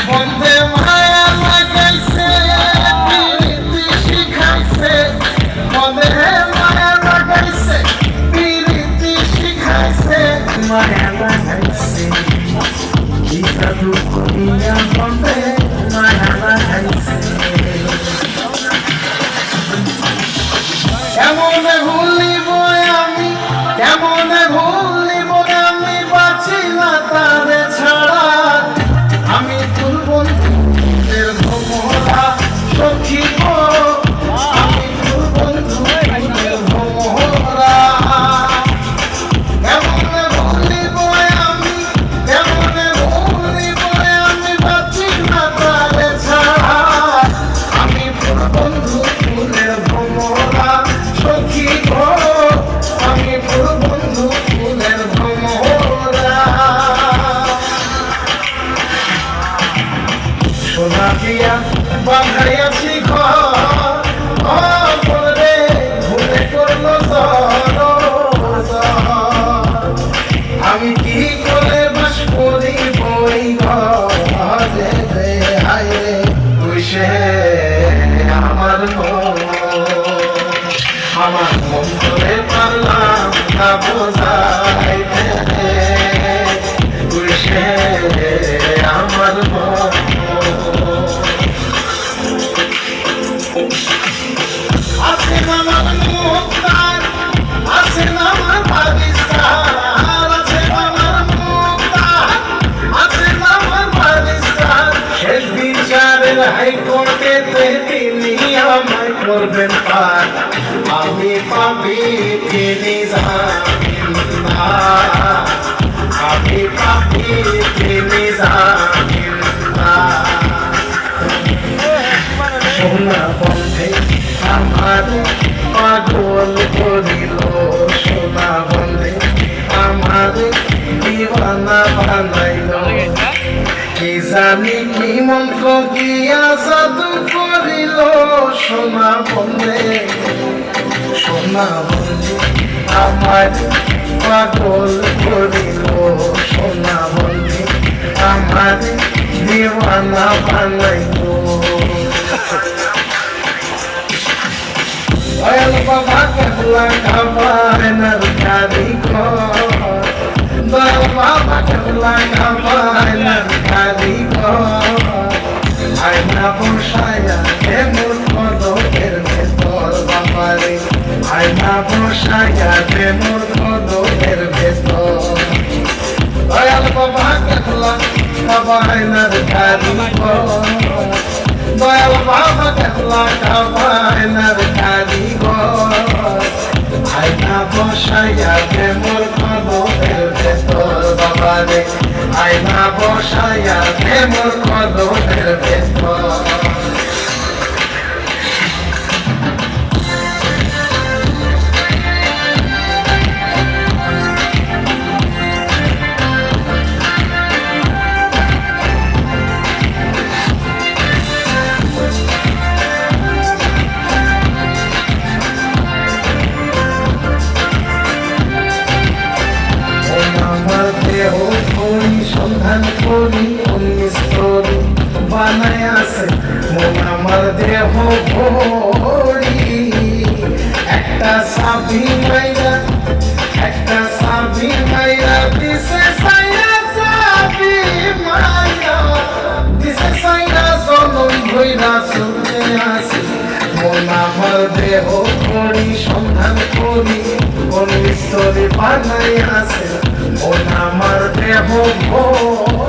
বন্ধে মায়া লাগাইছে প্রীতি শিখাইছে বন্ধে মায়া লাগাইছে প্রীতি শিখাইছে মায়া লাগাইছে জাদু করিয়া বন্ধে মায়া লাগাইছে কেমনে ভুলিব আমি কেমনে ভুলিব আমি বাঁচি না তারে ছাড়া আমি তোর বন্ধুদের ভোমরা সখী গো আমি তোর বন্ধুদের ভোমরা কেমনে ভুলিব আমি কেমনে ভুলিব আমি বাঁচি না তারে ছাড়া আমি তোর বন্ধুদের ভোমরা সখী গো আমি তোর বন্ধুদের ভোমরা সোনা দিয়া বাঁধাইয়াছি ঘর রে ঘুরে করলো আমি কি করে বাস করি বই ঘরে রে হায় রে তুই সে আমার আমার মন করে পারলাম না বোঝাইতে তুই সে আমার আছে আমার মুক্তার আছে আমার পাকিস্তান আছে আমার মুক্তার আছে আমার পাকিস্তান শেষ বিচারের হাইকোর্টে তিনি আমায় করবেন পার আমি পাপি তিনি জানেন না আমি পাপি তিনি জানেন না সোনা বন্ধে আমার পাগল করিল সোনা বন্ধে আমার দিওয়ানা বানাইল কি জানি কি মন্ত্র গিয়া জাদু করিল সোনা বন্ধে আমার পাগল করিল সোনা বন্ধে আমার দিওয়ানা বানাইল দয়াল বাবা কেবলা খাবার কারিগর দয়াল বাবা কেবলা খাবার কারিগর আয়না বসায়া এমন কদমের ভেতর বাবারে আয়না বসায়া এমন কদমের ভেতর দয়াল বাবা কেবলা খাবার কারিগর দয়াল বাবা কেবলা খাবার কারিগর আয়না বসাইয়া প্রেমর কদমের ভেতর বাবারে আয়না বসাইয়া প্রেমর কদমের ভেতর সন্ধান করি স্তরি বানায় আছে মন আমার দেহ ভরি একটা সাবি মাইরা দিছে সাইরা সাবি মাইরা দিছে সাইরা জনম ভইরা চলতে আসি মন আমার দেহ ভরি সন্ধান করি কোন স্তরি বানায় আছে মন আমার দেহ ভরি